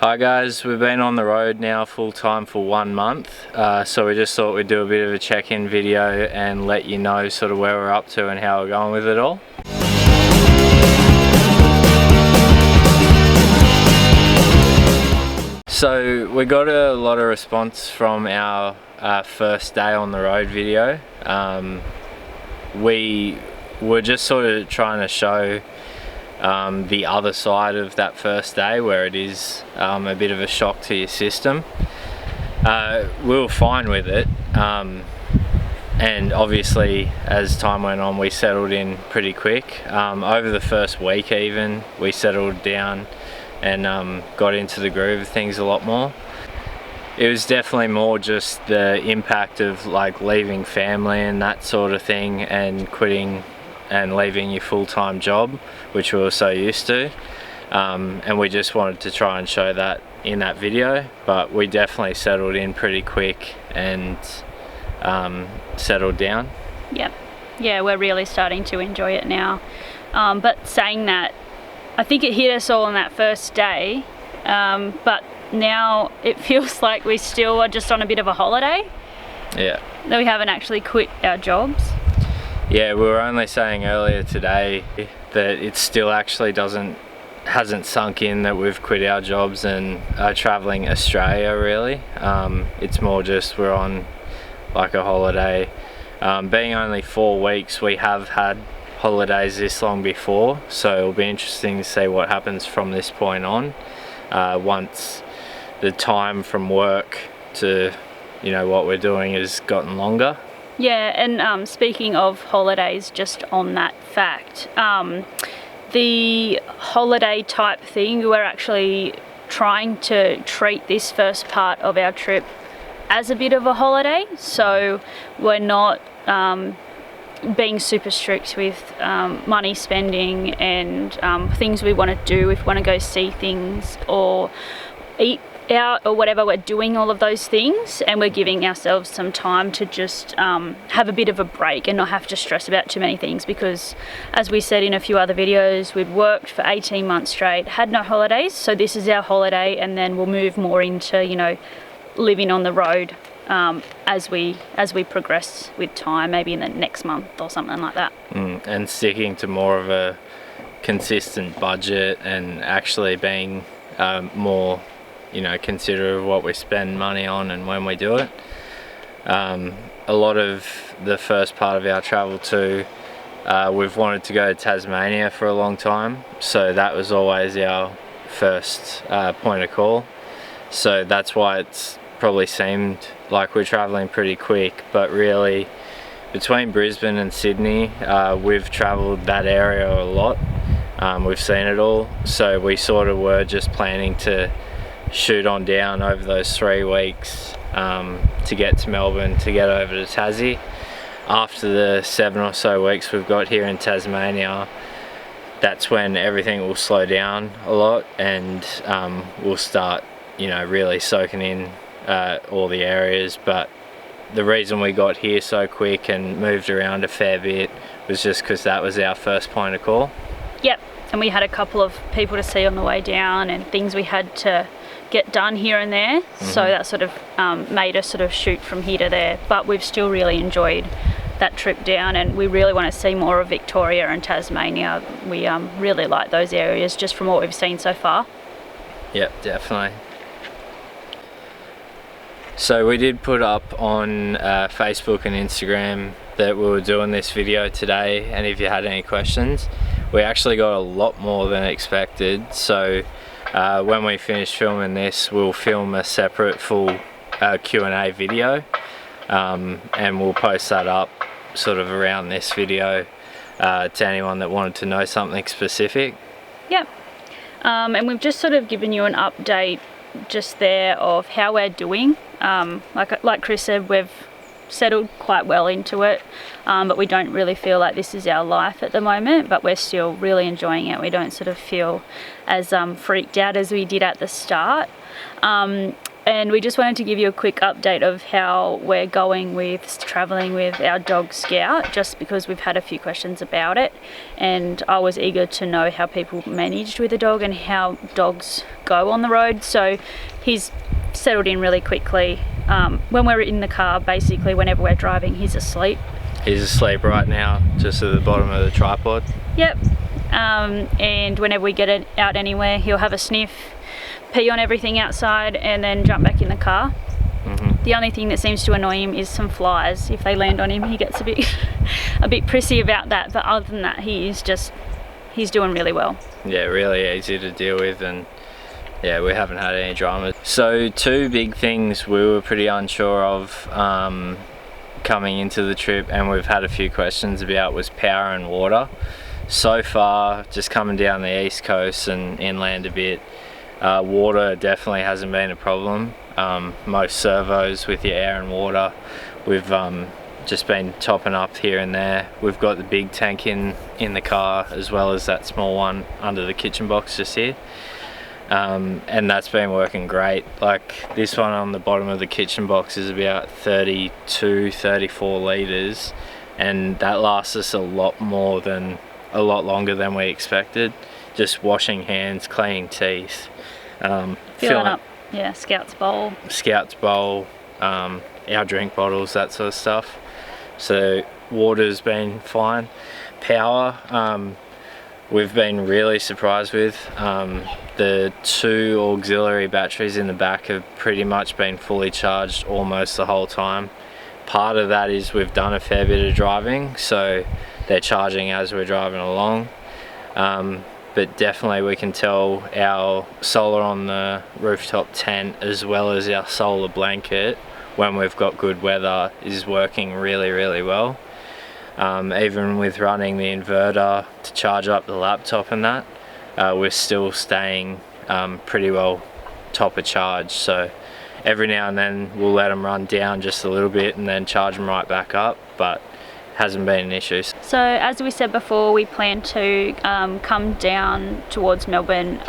Hi guys, we've been on the road now full time for 1 month, so we just thought we'd do a bit of a check-in video and let you know sort of where we're up to and how we're going with it all. So we got a lot of response from our first day on the road video. We were just sort of trying to show the other side of that first day, where it is a bit of a shock to your system. We were fine with it, and obviously as time went on we settled in pretty quick. Over the first week even we settled down and got into the groove of things a lot more. It was definitely more just the impact of like leaving family and that sort of thing, and quitting and leaving your full-time job, which we were so used to, and we just wanted to try and show that in that video. But we definitely settled in pretty quick and settled down. Yep, yeah, we're really starting to enjoy it now. But saying that, I think it hit us all on that first day, but now it feels like we still are just on a bit of a holiday. Yeah, that we haven't actually quit our jobs. Yeah, we were only saying earlier today that it still actually hasn't sunk in that we've quit our jobs and are travelling Australia really. It's more just we're on like a holiday. Being only 4 weeks, we have had holidays this long before, so it'll be interesting to see what happens from this point on, once the time from work to what we're doing has gotten longer. Yeah, and speaking of holidays, just on that fact, the holiday type thing, we're actually trying to treat this first part of our trip as a bit of a holiday. So we're not being super strict with money spending and things we want to do. If we want to go see things or eat out or whatever, we're doing all of those things, and we're giving ourselves some time to just have a bit of a break and not have to stress about too many things, because as we said in a few other videos, we'd worked for 18 months straight, had no holidays, so this is our holiday, and then we'll move more into living on the road as we progress with time, maybe in the next month or something like that. And sticking to more of a consistent budget and actually being more considerate of what we spend money on and when we do it. A lot of the first part of our travel too, we've wanted to go to Tasmania for a long time, so that was always our first point of call. So that's why it's probably seemed like we're traveling pretty quick, but really between Brisbane and Sydney, we've traveled that area a lot. We've seen it all, so we sort of were just planning to shoot on down over those 3 weeks to get to Melbourne, to get over to Tassie. After the 7 or so weeks we've got here in Tasmania, that's when everything will slow down a lot, and we'll start really soaking in all the areas. But the reason we got here so quick and moved around a fair bit was just because that was our first point of call. Yep, and we had a couple of people to see on the way down and things we had to get done here and there, so that sort of made us sort of shoot from here to there. But we've still really enjoyed that trip down, and we really want to see more of Victoria and Tasmania. We really like those areas just from what we've seen so far. Yep, definitely. So we did put up on Facebook and Instagram that we were doing this video today, and if you had any questions, we actually got a lot more than expected. So when we finish filming this, we'll film a separate full Q&A video, and we'll post that up sort of around this video to anyone that wanted to know something specific. Yep, and we've just sort of given you an update just there of how we're doing. Like Chris said, we've settled quite well into it, but we don't really feel like this is our life at the moment, but we're still really enjoying it. We don't sort of feel as freaked out as we did at the start. And we just wanted to give you a quick update of how we're going with travelling with our dog Scout, just because we've had a few questions about it, and I was eager to know how people managed with a dog and how dogs go on the road. So he's settled in really quickly. When we're in the car, basically whenever we're driving, he's asleep. He's asleep right now, just at the bottom of the tripod. Yep. And whenever we get it out anywhere, he'll have a sniff, pee on everything outside, and then jump back in the car. The only thing that seems to annoy him is some flies. If they land on him, he gets a bit prissy about that, but other than that, he's doing really well. Yeah, really easy to deal with, and yeah, we haven't had any drama. So 2 big things we were pretty unsure of coming into the trip, and we've had a few questions about, was power and water. So far, just coming down the east coast and inland a bit, water definitely hasn't been a problem. Most servos with your air and water, we've just been topping up here and there. We've got the big tank in the car, as well as that small one under the kitchen box just here. And that's been working great. Like, this one on the bottom of the kitchen box is about 32-34 litres, and that lasts us a lot longer than we expected. Just washing hands, cleaning teeth, filling up Scout's bowl, our drink bottles, that sort of stuff. So water's been fine. Power, we've been really surprised with. The 2 auxiliary batteries in the back have pretty much been fully charged almost the whole time. Part of that is we've done a fair bit of driving, so they're charging as we're driving along. But definitely we can tell our solar on the rooftop tent, as well as our solar blanket, when we've got good weather, is working really, really well. Even with running the inverter to charge up the laptop and that, we're still staying pretty well top of charge. So every now and then we'll let them run down just a little bit and then charge them right back up, but hasn't been an issue. So as we said before, we plan to come down towards Melbourne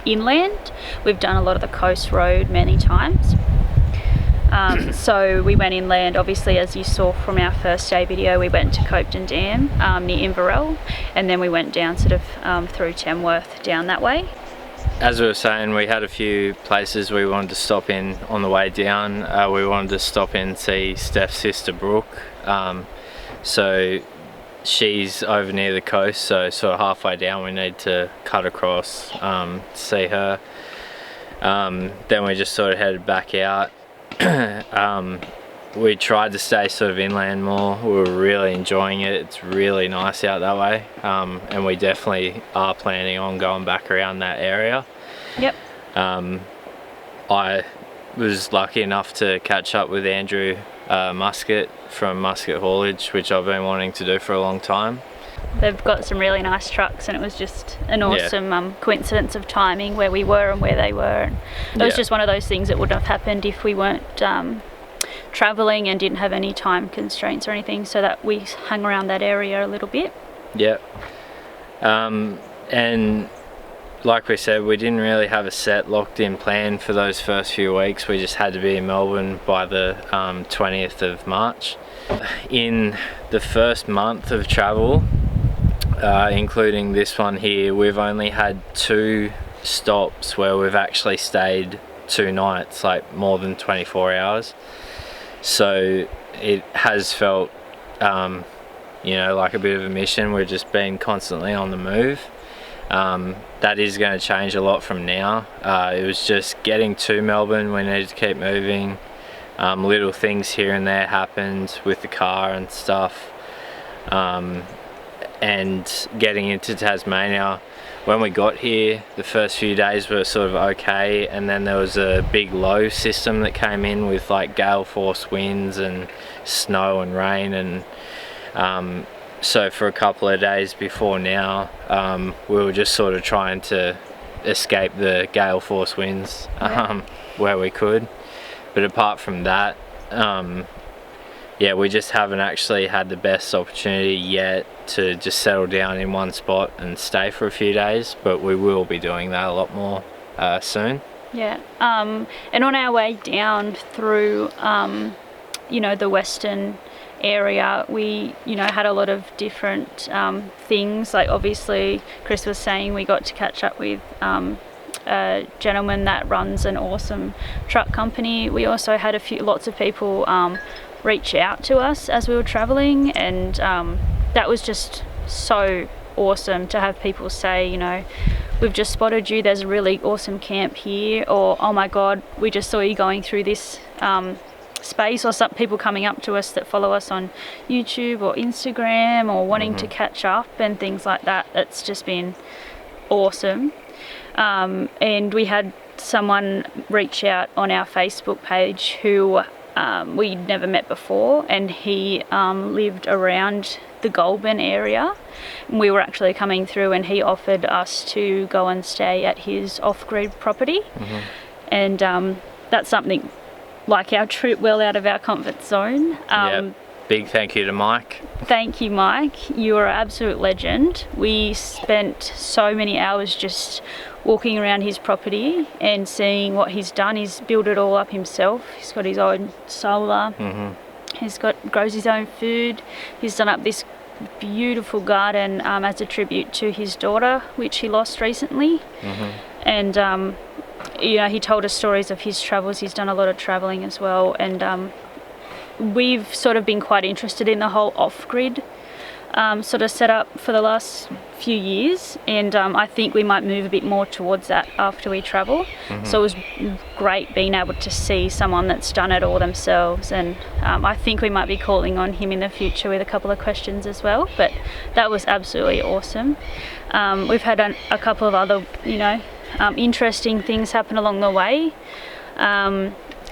inland. We've done a lot of the coast road many times. So we went inland, obviously, as you saw from our first day video. We went to Copeden Dam near Inverell, and then we went down sort of through Tamworth down that way. As we were saying, we had a few places we wanted to stop in on the way down. We wanted to stop in and see Steph's sister Brooke. So she's over near the coast, so sort of halfway down we need to cut across to see her. Then we just sort of headed back out. We tried to stay sort of inland more. We were really enjoying it. It's really nice out that way, and we definitely are planning on going back around that area. Yep. I was lucky enough to catch up with Andrew Muscat from Muscat Haulage, which I've been wanting to do for a long time. They've got some really nice trucks, and it was just an awesome coincidence of timing where we were and where they were. And it was just one of those things that wouldn't have happened if we weren't travelling and didn't have any time constraints or anything, so that we hung around that area a little bit. Yeah. And like we said, we didn't really have a set locked in plan for those first few weeks. We just had to be in Melbourne by the 20th of March. In the first month of travel, including this one here, we've only had 2 stops where we've actually stayed 2 nights, like more than 24 hours. So it has felt, you know, like a bit of a mission. We've just been constantly on the move. That is going to change a lot from now. It was just getting to Melbourne, we needed to keep moving. Little things here and there happened with the car and stuff. And getting into Tasmania, when we got here, the first few days were sort of okay, and then there was a big low system that came in with like gale force winds and snow and rain, and so for a couple of days before now, we were just sort of trying to escape the gale force winds where we could. But apart from that, yeah, we just haven't actually had the best opportunity yet to just settle down in one spot and stay for a few days, but we will be doing that a lot more soon. Yeah, and on our way down through, you know, the western area, we, you know, had a lot of different things. Like obviously Chris was saying, we got to catch up with a gentleman that runs an awesome truck company. We also had lots of people reach out to us as we were traveling, and that was just so awesome to have people say, you know, we've just spotted you, there's a really awesome camp here, or oh my god, we just saw you going through this space, or some people coming up to us that follow us on YouTube or Instagram, or wanting to catch up and things like that. It's just been awesome. And we had someone reach out on our Facebook page who we'd never met before, and he lived around the Goulburn area. We were actually coming through, and he offered us to go and stay at his off-grid property. And that's something like our trip, well out of our comfort zone. Yep. Big thank you to Mike. Thank you, Mike. You are an absolute legend. We spent so many hours just walking around his property and seeing what he's done. He's built it all up himself. He's got his own solar. Grows his own food. He's done up this beautiful garden as a tribute to his daughter, which he lost recently. And you know, he told us stories of his travels. He's done a lot of traveling as well, and we've sort of been quite interested in the whole off-grid sort of setup for the last few years, and I think we might move a bit more towards that after we travel. So it was great being able to see someone that's done it all themselves, and I think we might be calling on him in the future with a couple of questions as well. But that was absolutely awesome. We've had a couple of other, you know, interesting things happen along the way.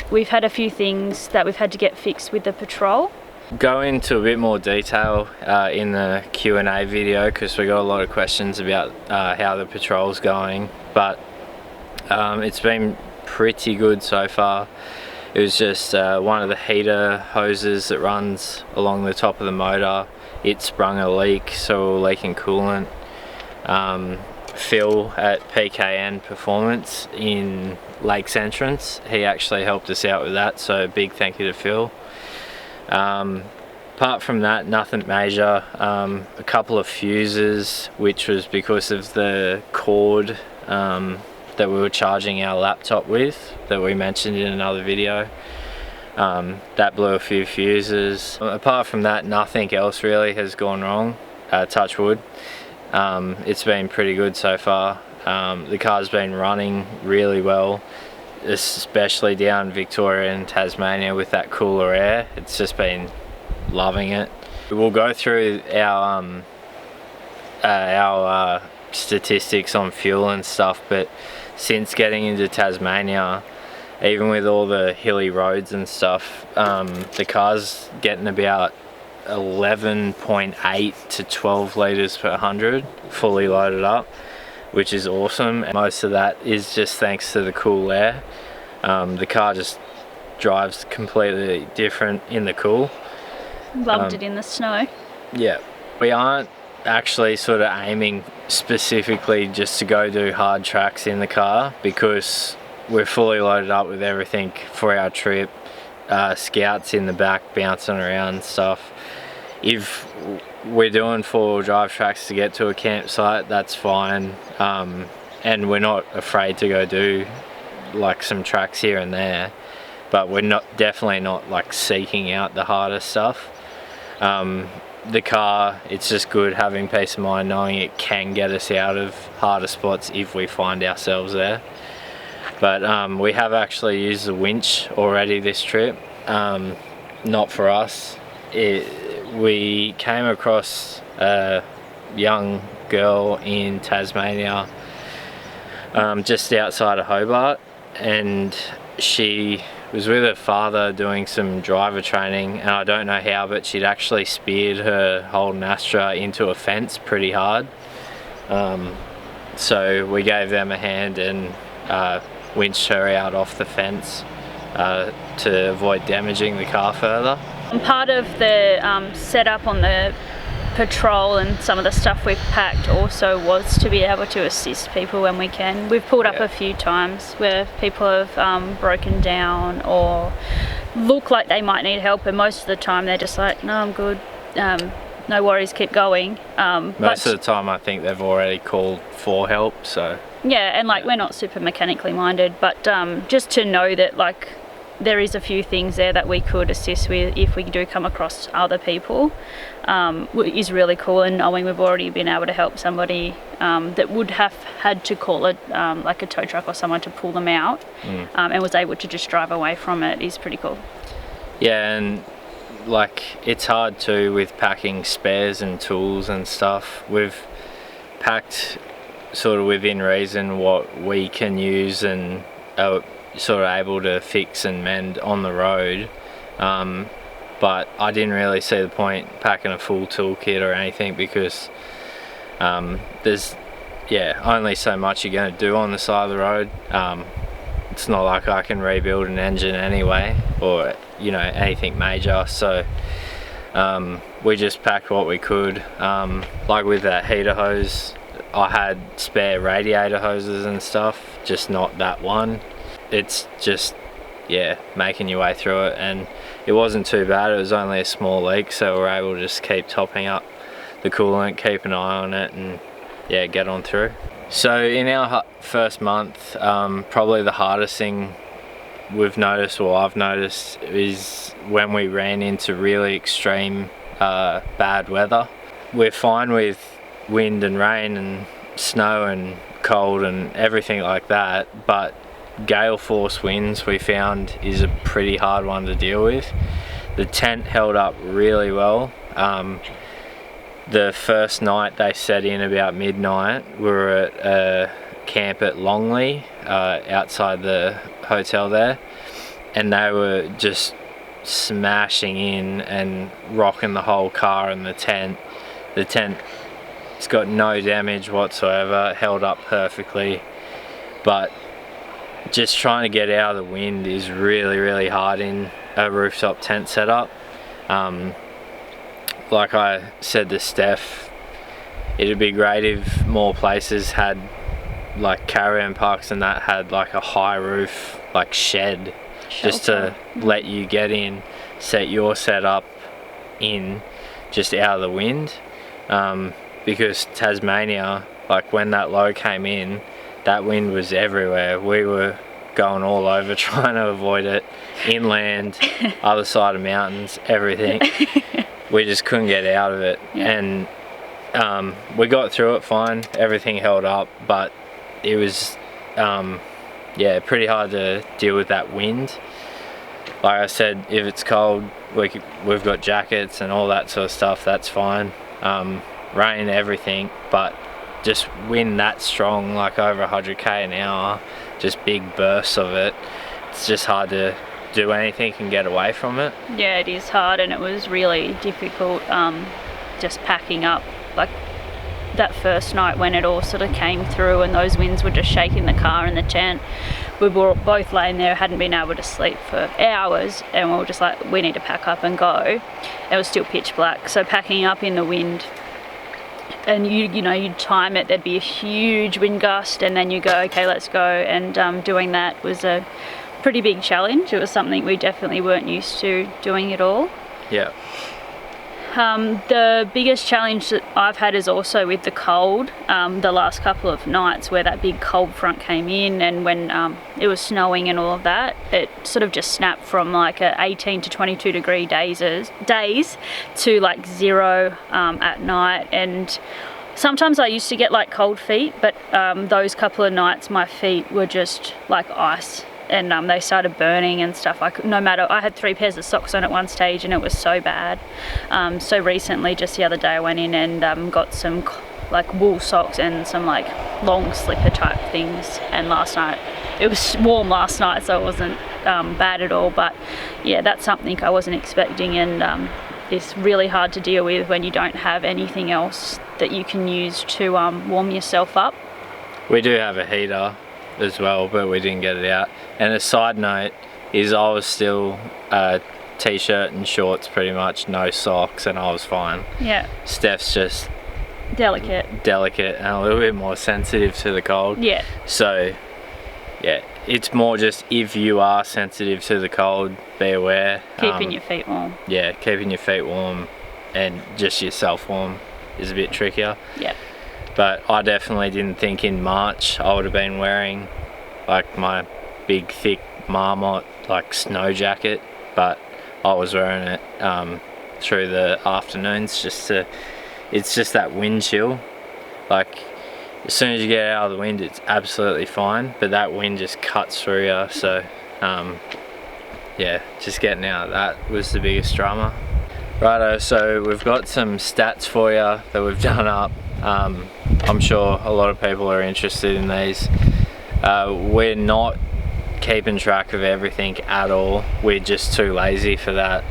We've had a few things that we've had to get fixed with the patrol. Go into a bit more detail in the Q&A video, because we got a lot of questions about how the patrol's going, but it's been pretty good so far. It was just one of the heater hoses that runs along the top of the motor. It sprung a leak, so we're leaking coolant. Phil at PKN Performance in Lakes Entrance, he actually helped us out with that, so big thank you to Phil. Apart from that, nothing major. A couple of fuses, which was because of the cord that we were charging our laptop with, that we mentioned in another video. That blew a few fuses. Apart from that, nothing else really has gone wrong, touch wood. It's been pretty good so far. The car's been running really well, especially down Victoria and Tasmania with that cooler air. It's just been loving it. We'll go through our statistics on fuel and stuff, but since getting into Tasmania, even with all the hilly roads and stuff, the car's getting about 11.8 to 12 litres per 100 fully loaded up, which is awesome. And most of that is just thanks to the cool air. The car just drives completely different in the cool. Loved it in the snow. Yeah, we aren't actually sort of aiming specifically just to go do hard tracks in the car, because we're fully loaded up with everything for our trip. Scouts in the back bouncing around and stuff. If we're doing 4-wheel drive tracks to get to a campsite, that's fine, and we're not afraid to go do like some tracks here and there, but we're definitely not like seeking out the hardest stuff. The car, it's just good having peace of mind knowing it can get us out of harder spots if we find ourselves there. But we have actually used the winch already this trip. Not for us. We came across a young girl in Tasmania, just outside of Hobart, and she was with her father doing some driver training, and I don't know how, but she'd actually speared her Holden Astra into a fence pretty hard. So we gave them a hand and winched her out off the fence to avoid damaging the car further. Part of the setup on the patrol and some of the stuff we've packed also was to be able to assist people when we can. We've pulled up a few times where people have broken down or look like they might need help, and most of the time they're just like, no, I'm good, no worries, keep going. Most of the time I think they've already called for help, so. Yeah, and like we're not super mechanically minded, but just to know that like there is a few things there that we could assist with if we do come across other people is really cool, and knowing we've already been able to help somebody that would have had to call it like a tow truck or someone to pull them out and was able to just drive away from it is pretty cool. Yeah, and like it's hard too with packing spares and tools and stuff. We've packed sort of within reason what we can use and sort of able to fix and mend on the road, but I didn't really see the point packing a full toolkit or anything because there's only so much you're going to do on the side of the road. It's not like I can rebuild an engine anyway, or anything major, so we just packed what we could. Like with that heater hose, I had spare radiator hoses and stuff, just not that one. It's just making your way through it, and it wasn't too bad. It was only a small leak, so we were able to just keep topping up the coolant, keep an eye on it, and get on through. So in our first month, probably the hardest thing we've noticed, or I've noticed, is when we ran into really extreme bad weather. We're fine with wind and rain and snow and cold and everything like that, but gale force winds we found is a pretty hard one to deal with. The tent held up really well. The first night they set in about midnight. We were at a camp at Longley outside the hotel there, and they were just smashing in and rocking the whole car and the tent. The tent, it's got no damage whatsoever, held up perfectly, but just trying to get out of the wind is really, really hard in a rooftop tent setup. Like I said to Steph, it'd be great if more places had, like caravan parks and that, had like a high roof, like shed, just to let you get in, set your setup in, just out of the wind. Because Tasmania, like when that low came in, that wind was everywhere. We were going all over trying to avoid it, inland, other side of mountains, everything. We just couldn't get out of it, and we got through it fine. Everything held up, but it was pretty hard to deal with that wind. Like I said, if it's cold, we've got jackets and all that sort of stuff, that's fine. Rain, everything, but just wind that strong, like over 100k an hour, just big bursts of it, it's just hard to do anything and get away from it. Yeah, it is hard, and it was really difficult just packing up. Like that first night when it all sort of came through and those winds were just shaking the car and the tent, we were both laying there, hadn't been able to sleep for hours, and we were just like, we need to pack up and go. It was still pitch black, so packing up in the wind, and you'd time it, there'd be a huge wind gust, and then you go, okay, let's go, and doing that was a pretty big challenge. It was something we definitely weren't used to doing at all. Yeah. The biggest challenge that I've had is also with the cold. The last couple of nights where that big cold front came in, and when it was snowing and all of that, it sort of just snapped from like 18 to 22 degree days to like 0 at night. And sometimes I used to get like cold feet, but those couple of nights my feet were just like ice, and they started burning and stuff. I had 3 pairs of socks on at one stage, and it was so bad. So recently, just the other day, I went in and got some like wool socks and some like long slipper type things, and last night, it was warm last night, so it wasn't bad at all. But yeah, that's something I wasn't expecting, and it's really hard to deal with when you don't have anything else that you can use to warm yourself up. We do have a heater as well, but we didn't get it out. And a side note is I was still t-shirt and shorts pretty much, no socks, and I was fine. Yeah. Steph's just Delicate and a little bit more sensitive to the cold. Yeah. So yeah, it's more just if you are sensitive to the cold, be aware. Keeping your feet warm. Yeah, keeping your feet warm and just yourself warm is a bit trickier. Yeah. But I definitely didn't think in March I would have been wearing like my big thick Marmot like snow jacket, but I was wearing it through the afternoons it's just that wind chill. Like as soon as you get out of the wind it's absolutely fine, but that wind just cuts through you. So yeah, just getting out of that was the biggest drama. Righto, so we've got some stats for you that we've done up. I'm sure a lot of people are interested in these. We're not keeping track of everything at all. We're just too lazy for that.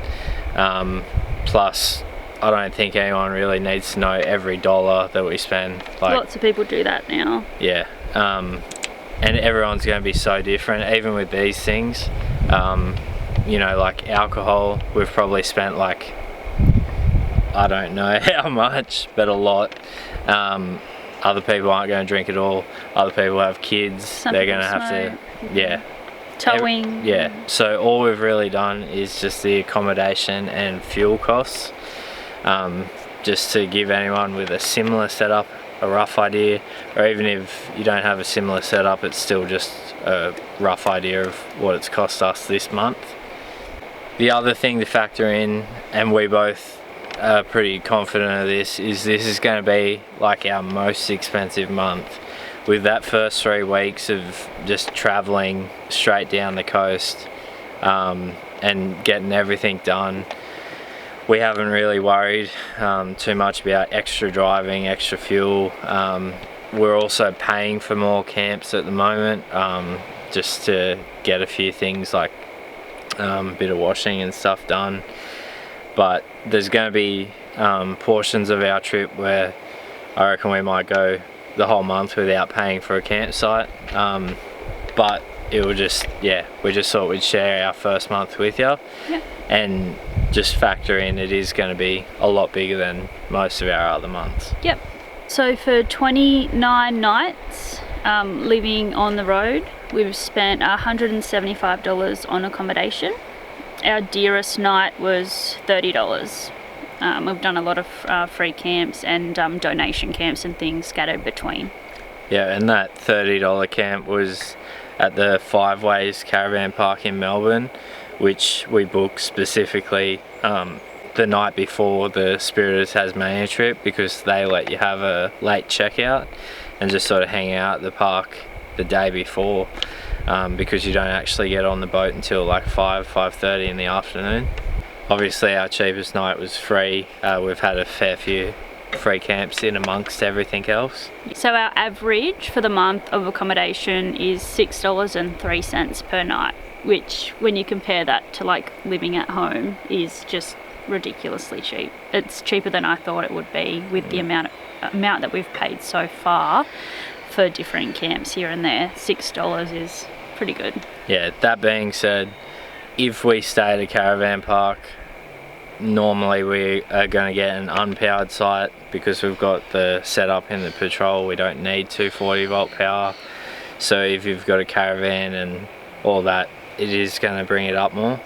Plus I don't think anyone really needs to know every dollar that we spend. Like, lots of people do that now. Yeah, and everyone's going to be so different, even with these things. You know, like alcohol, we've probably spent like, I don't know how much, but a lot. Other people aren't going to drink at all. Other people have kids. They're going to have to, yeah. Towing. Yeah, so all we've really done is just the accommodation and fuel costs. Just to give anyone with a similar setup a rough idea, or even if you don't have a similar setup, it's still just a rough idea of what it's cost us this month. The other thing to factor in, and we both are pretty confident of this is going to be like our most expensive month. With that first 3 weeks of just traveling straight down the coast and getting everything done, we haven't really worried too much about extra driving, extra fuel. We're also paying for more camps at the moment, just to get a few things like a bit of washing and stuff done. But there's going to be portions of our trip where I reckon we might go the whole month without paying for a campsite. But it will just, yeah, we just thought we'd share our first month with you. Yeah. And just factor in it is going to be a lot bigger than most of our other months. Yep. So for 29 nights living on the road, we've spent $175 on accommodation. Our dearest night was $30. We've done a lot of free camps and donation camps and things scattered between. Yeah, and that $30 camp was at the Five Ways Caravan Park in Melbourne, which we booked specifically the night before the Spirit of Tasmania trip, because they let you have a late checkout and just sort of hang out at the park the day before, because you don't actually get on the boat until like 5:30 in the afternoon. Obviously our cheapest night was free. We've had a fair few free camps in amongst everything else. So our average for the month of accommodation is $6.03 per night, which when you compare that to like living at home is just ridiculously cheap. It's cheaper than I thought it would be with the amount that we've paid so far for different camps here and there. $6 is pretty good. Yeah, that being said, if we stay at a caravan park, normally we are going to get an unpowered site because we've got the setup in the patrol. We don't need 240 volt power. So if you've got a caravan and all that, it is going to bring it up more.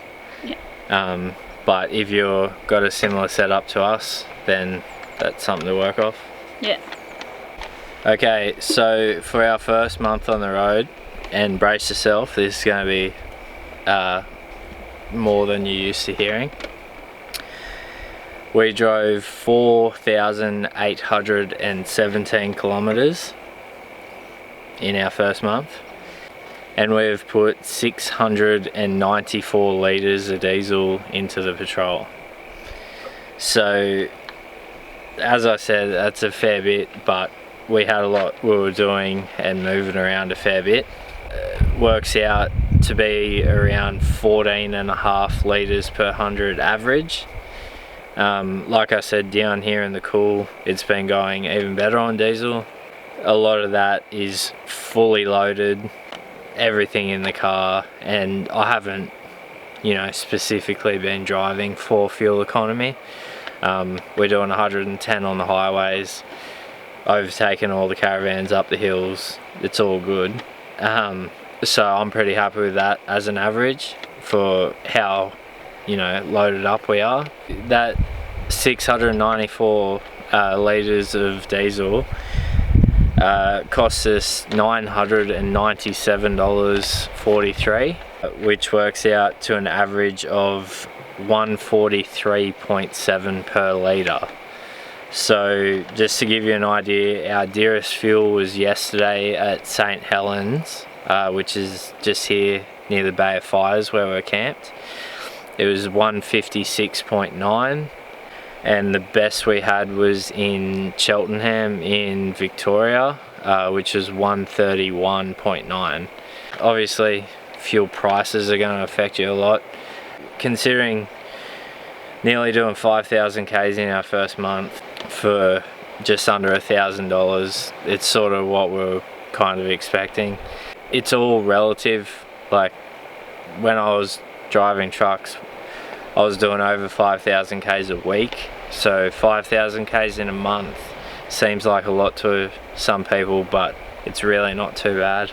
Yeah. But if you've got a similar setup to us, then that's something to work off. Yeah. Okay, so for our first month on the road, and brace yourself, this is going to be more than you're used to hearing. We drove 4,817 kilometres in our first month, and we've put 694 litres of diesel into the patrol. So as I said, that's a fair bit, but we had a lot we were doing and moving around a fair bit. Works out to be around 14.5 litres per 100 average. Like I said, down here in the cool, it's been going even better on diesel. A lot of that is fully loaded, everything in the car, and I you know, specifically been driving for fuel economy. We're doing 110 on the highways, overtaking all the caravans up the hills. It's all good. So I'm pretty happy with that as an average for how, you know, loaded up we are. That 694 litres of diesel costs us $997.43, which works out to an average of 143.7 per litre. So just to give you an idea, our dearest fuel was yesterday at St Helens, which is just here near the Bay of Fires where we're camped. It was 156.9, and the best we had was in Cheltenham in Victoria, which was 131.9. Obviously fuel prices are going to affect you a lot. Considering nearly doing 5,000 Ks in our first month for just under $1,000, it's sort of what we're kind of expecting. It's all relative. Like when I was driving trucks, I was doing over 5,000 Ks a week, so 5,000 Ks in a month seems like a lot to some people, but it's really not too bad.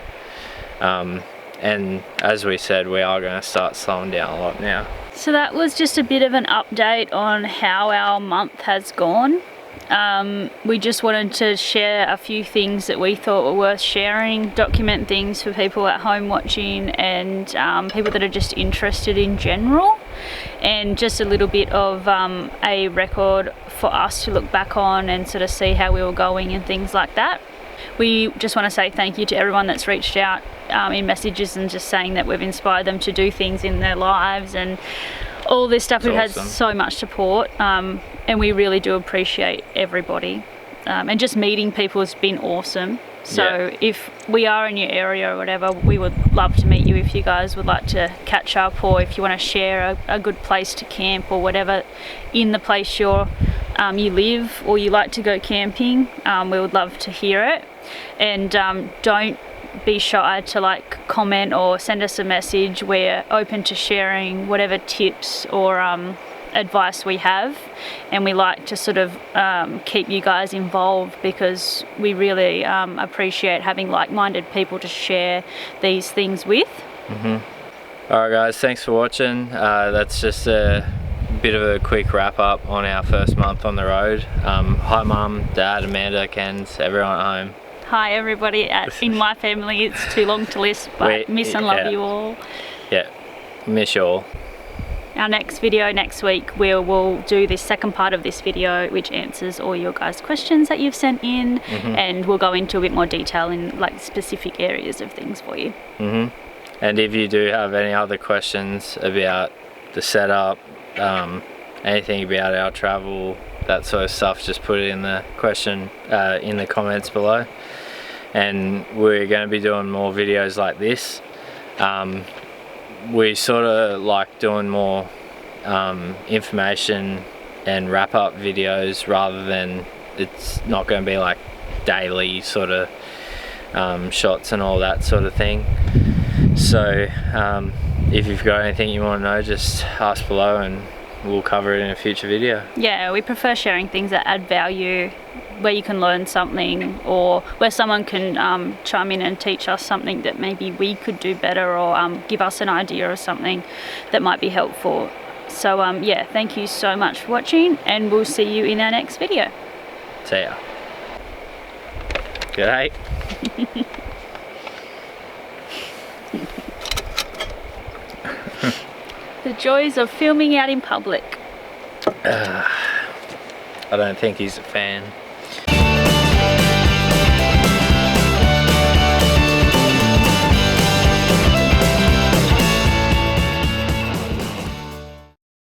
And as we said, we are going to start slowing down a lot now. So that was just a bit of an update on how our month has gone. We just wanted to share a few things that we thought were worth sharing, document things for people at home watching, and people that are just interested in general, and just a little bit of a record for us to look back on and sort of see how we were going and things like that. We just want to say thank you to everyone that's reached out in messages and just saying that we've inspired them to do things in their lives and all this stuff. We've had so much support, and we really do appreciate everybody, and just meeting people has been awesome. So if we are in your area or whatever, we would love to meet you if you guys would like to catch up, or if you want to share a good place to camp or whatever in the place you live, or you like to go camping. We would love to hear it. And don't be shy to like comment or send us a message. We're open to sharing whatever tips or advice we have, and we like to sort of keep you guys involved, because we really appreciate having like-minded people to share these things with. Alright guys, thanks for watching. That's just a bit of a quick wrap up on our first month on the road. Hi Mum, Dad, Amanda, Kens, everyone at home. Hi everybody. In my family it's too long to list, but miss and love you all. Yeah, miss you all. Our next video next week, we'll do this second part of this video, which answers all your guys' questions that you've sent in, and we'll go into a bit more detail in like specific areas of things for you. And if you do have any other questions about the setup, anything about our travel, that sort of stuff, just put it in the in the comments below, and we're going to be doing more videos like this. We sort of like doing more information and wrap up videos, rather than, it's not going to be like daily sort of shots and all that sort of thing. So if you've got anything you want to know, just ask below and we'll cover it in a future video. Yeah, we prefer sharing things that add value, where you can learn something, or where someone can chime in and teach us something that maybe we could do better, or give us an idea of something that might be helpful. So yeah, thank you so much for watching, and we'll see you in our next video. See ya. Good night. The joys of filming out in public. I don't think he's a fan.